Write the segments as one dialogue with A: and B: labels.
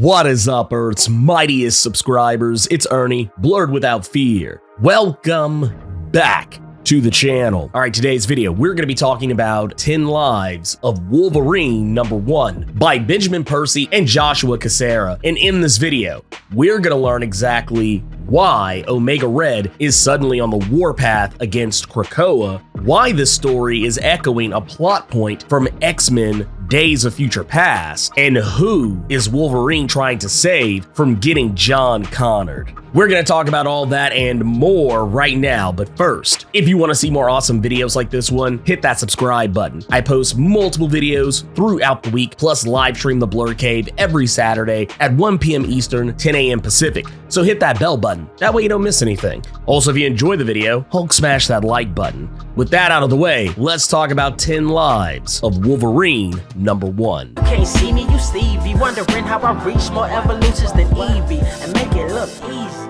A: What is up, Earth's mightiest subscribers? It's Ernie, Blerd without fear. Welcome back to the channel. All right, today's video, we're going to be talking about 10 Lives of Wolverine #1 by Benjamin Percy and Joshua Cassara. And in this video, we're going to learn exactly why Omega Red is suddenly on the warpath against Krakoa, why this story is echoing a plot point from X-Men Days of Future Past, and who is Wolverine trying to save from getting John Connored. We're going to talk about all that and more right now, but first, if you want to see more awesome videos like this one, hit that subscribe button. I post multiple videos throughout the week, plus live stream the Blerd Cave every Saturday at 1 p.m. Eastern, 10 a.m. Pacific, so hit that bell button. That way you don't miss anything. Also, if you enjoy the video, Hulk smash that like button. With that out of the way, let's talk about 10 Lives of Wolverine #1.
B: You can't see me, you Stevie, wondering how I reach more evolutions than Evie and make it look easy.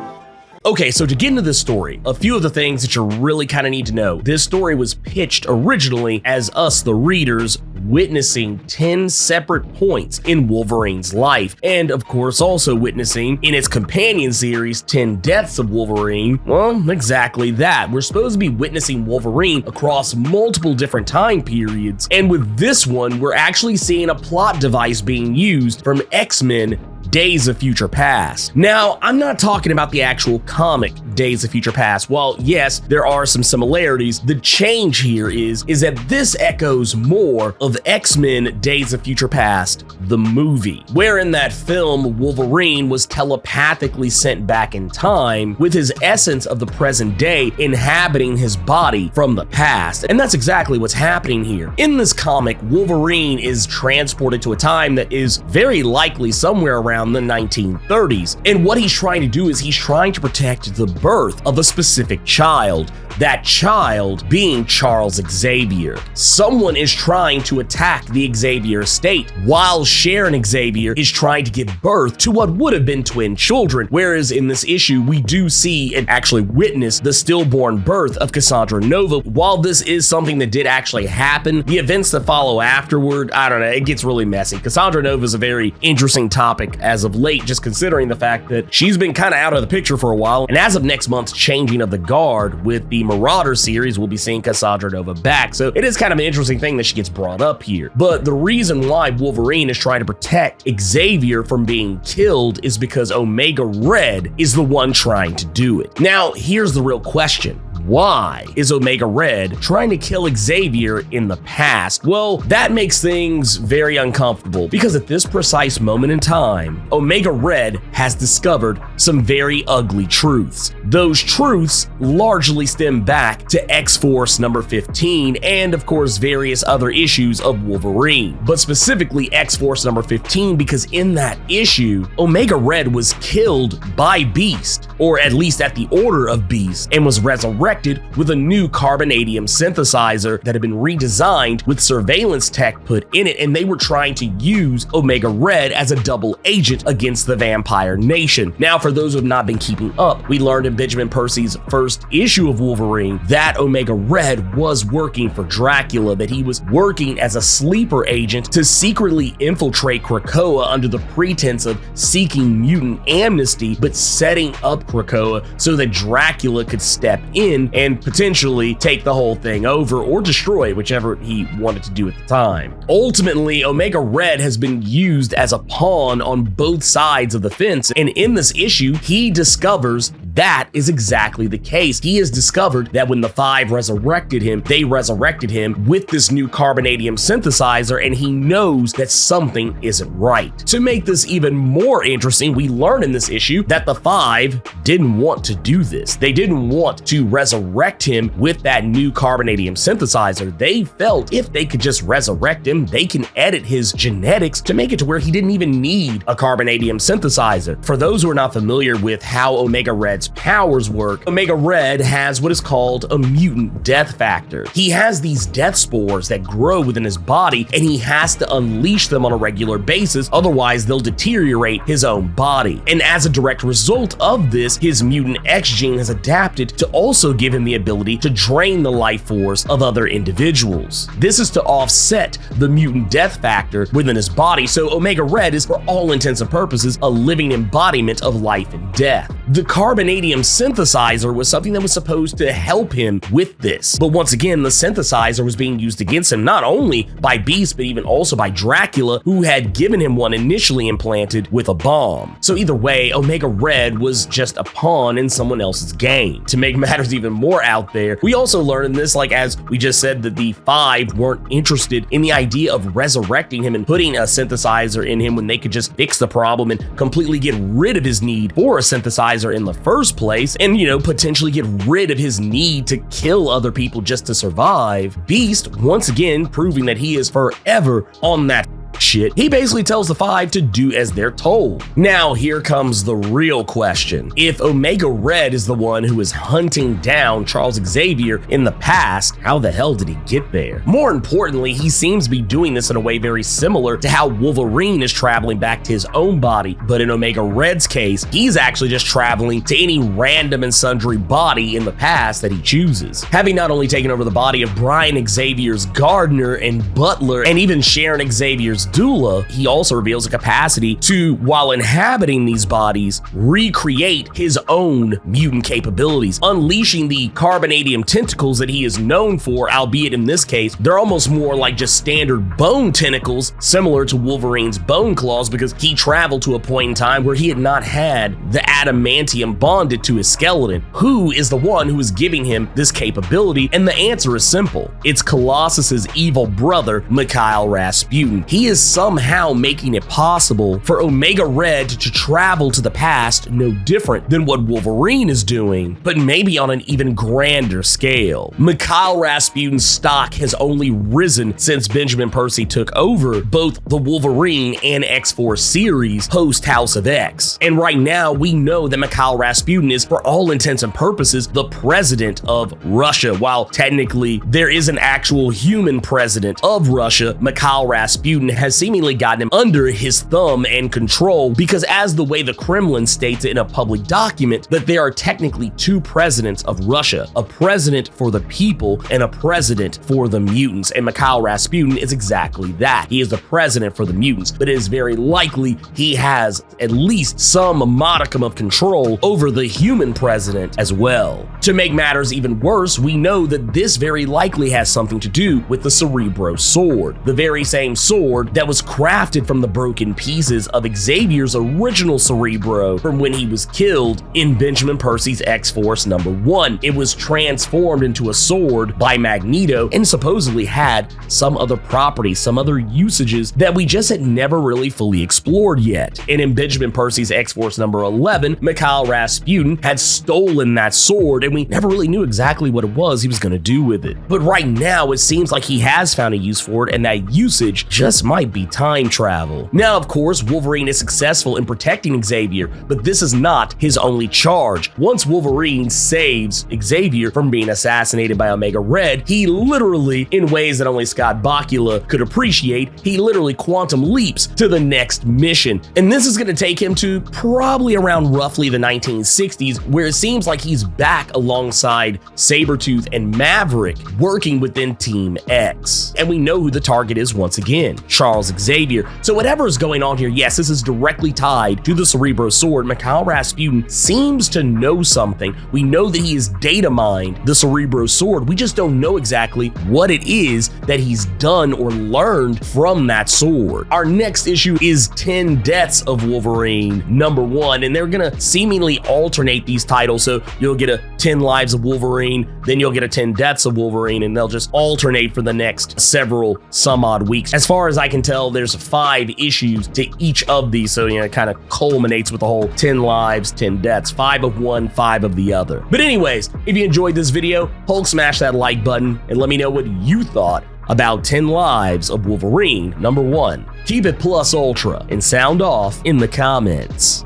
A: Okay, so to get into this story, a few of the things that you really kind of need to know. This story was pitched originally as us, the readers, witnessing 10 separate points in Wolverine's life, and of course also witnessing in its companion series 10 Deaths of Wolverine. Well, exactly that. We're supposed to be witnessing Wolverine across multiple different time periods, and with this one, we're actually seeing a plot device being used from X-Men Days of Future Past. Now, I'm not talking about the actual comic Days of Future Past. While yes, there are some similarities, the change here is that this echoes more of X-Men Days of Future Past, the movie, where in that film, Wolverine was telepathically sent back in time with his essence of the present day inhabiting his body from the past. And that's exactly what's happening here. In this comic, Wolverine is transported to a time that is very likely somewhere around the 1930s. And what he's trying to do is he's trying to protect the birth of a specific child. That child being Charles Xavier. Someone is trying to attack the Xavier estate, while Sharon Xavier is trying to give birth to what would have been twin children. Whereas in this issue, we do see and actually witness the stillborn birth of Cassandra Nova. While this is something that did actually happen, the events that follow afterward, I don't know, it gets really messy. Cassandra Nova is a very interesting topic as of late, just considering the fact that she's been kind of out of the picture for a while. And as of next month's Changing of the Guard with the Marauder series, we'll be seeing Cassandra Nova back. So it is kind of an interesting thing that she gets brought up here. But the reason why Wolverine is trying to protect Xavier from being killed is because Omega Red is the one trying to do it. Now, here's the real question. Why is Omega Red trying to kill Xavier in the past? Well, that makes things very uncomfortable because at this precise moment in time, Omega Red has discovered some very ugly truths. Those truths largely stem back to X-Force number 15 and of course various other issues of Wolverine, but specifically X-Force number 15 because in that issue, Omega Red was killed by Beast, or at least at the order of Beast, and was resurrected with a new carbonadium synthesizer that had been redesigned with surveillance tech put in it, and they were trying to use Omega Red as a double agent against the Vampire Nation. Now, for those who have not been keeping up, we learned in Benjamin Percy's first issue of Wolverine that Omega Red was working for Dracula, that he was working as a sleeper agent to secretly infiltrate Krakoa under the pretense of seeking mutant amnesty, but setting up Krakoa so that Dracula could step in and potentially take the whole thing over or destroy it, whichever he wanted to do at the time. Ultimately, Omega Red has been used as a pawn on both sides of the fence, and in this issue, he discovers that is exactly the case. He has discovered that when the Five resurrected him, they resurrected him with this new carbonadium synthesizer, and he knows that something isn't right. To make this even more interesting, we learn in this issue that the Five didn't want to do this. They didn't want to resurrect him with that new carbonadium synthesizer. They felt if they could just resurrect him, they can edit his genetics to make it to where he didn't even need a carbonadium synthesizer. For those who are not familiar with how Omega Red its powers work, Omega Red has what is called a mutant death factor. He has these death spores that grow within his body, and he has to unleash them on a regular basis, otherwise they'll deteriorate his own body. And as a direct result of this, his mutant X gene has adapted to also give him the ability to drain the life force of other individuals. This is to offset the mutant death factor within his body, so Omega Red is, for all intents and purposes, a living embodiment of life and death. The carbonadium synthesizer was something that was supposed to help him with this, but once again, the synthesizer was being used against him not only by Beast, but even also by Dracula, who had given him one initially implanted with a bomb. So either way, Omega Red was just a pawn in someone else's game. To make matters even more out there, we also learned in this, like as we just said, that the Five weren't interested in the idea of resurrecting him and putting a synthesizer in him when they could just fix the problem and completely get rid of his need for a synthesizer in the first place, and potentially get rid of his need to kill other people just to survive. Beast, once again proving that he is forever on that shit, he basically tells the Five to do as they're told. Now here comes the real question. If Omega Red is the one who is hunting down Charles Xavier in the past, how the hell did he get there? More importantly, he seems to be doing this in a way very similar to how Wolverine is traveling back to his own body, but in Omega Red's case, he's actually just traveling to any random and sundry body in the past that he chooses. Having not only taken over the body of Brian Xavier's gardener and butler, and even Sharon Xavier's doula, he also reveals a capacity to, while inhabiting these bodies, recreate his own mutant capabilities, unleashing the carbonadium tentacles that he is known for, albeit in this case, they're almost more like just standard bone tentacles, similar to Wolverine's bone claws, because he traveled to a point in time where he had not had the adamantium bonded to his skeleton. Who is the one who is giving him this capability? And the answer is simple. It's Colossus's evil brother, Mikhail Rasputin. He is somehow making it possible for Omega Red to travel to the past, no different than what Wolverine is doing, but maybe on an even grander scale. Mikhail Rasputin's stock has only risen since Benjamin Percy took over both the Wolverine and X-Force series post House of X. And right now, we know that Mikhail Rasputin is, for all intents and purposes, the president of Russia. While technically there is an actual human president of Russia, Mikhail Rasputin has seemingly gotten him under his thumb and control, because as the way the Kremlin states it in a public document, that there are technically two presidents of Russia, a president for the people and a president for the mutants, and Mikhail Rasputin is exactly that. He is the president for the mutants, but it is very likely he has at least some modicum of control over the human president as well. To make matters even worse, we know that this very likely has something to do with the Cerebro sword, the very same sword that was crafted from the broken pieces of Xavier's original Cerebro from when he was killed in Benjamin Percy's X-Force #1. It was transformed into a sword by Magneto and supposedly had some other properties, some other usages that we just had never really fully explored yet. And in Benjamin Percy's X-Force #11, Mikhail Rasputin had stolen that sword, and we never really knew exactly what it was he was going to do with it. But right now, it seems like he has found a use for it, and that usage just might be time travel. Now, of course, Wolverine is successful in protecting Xavier, but this is not his only charge. Once Wolverine saves Xavier from being assassinated by Omega Red, he literally, in ways that only Scott Bakula could appreciate, he literally quantum leaps to the next mission. And this is going to take him to probably around roughly the 1960s, where it seems like he's back alongside Sabretooth and Maverick, working within Team X. And we know who the target is once again, Charles Xavier. So whatever is going on here, yes, this is directly tied to the Cerebro sword. Mikhail Rasputin seems to know something. We know that he has data mined the Cerebro sword. We just don't know exactly what it is that he's done or learned from that sword. Our next issue is 10 Deaths of Wolverine #1, and they're gonna seemingly alternate these titles. So you'll get a 10 Lives of Wolverine, then you'll get a 10 Deaths of Wolverine, and they'll just alternate for the next several some odd weeks. As far as I can tell, there's 5 issues to each of these, so it kind of culminates with the whole 10 lives, 10 deaths, 5 of one, 5 of the other. But anyways, if you enjoyed this video, Hulk smash that like button and let me know what you thought about 10 Lives of Wolverine #1. Keep it plus ultra and sound off in the comments.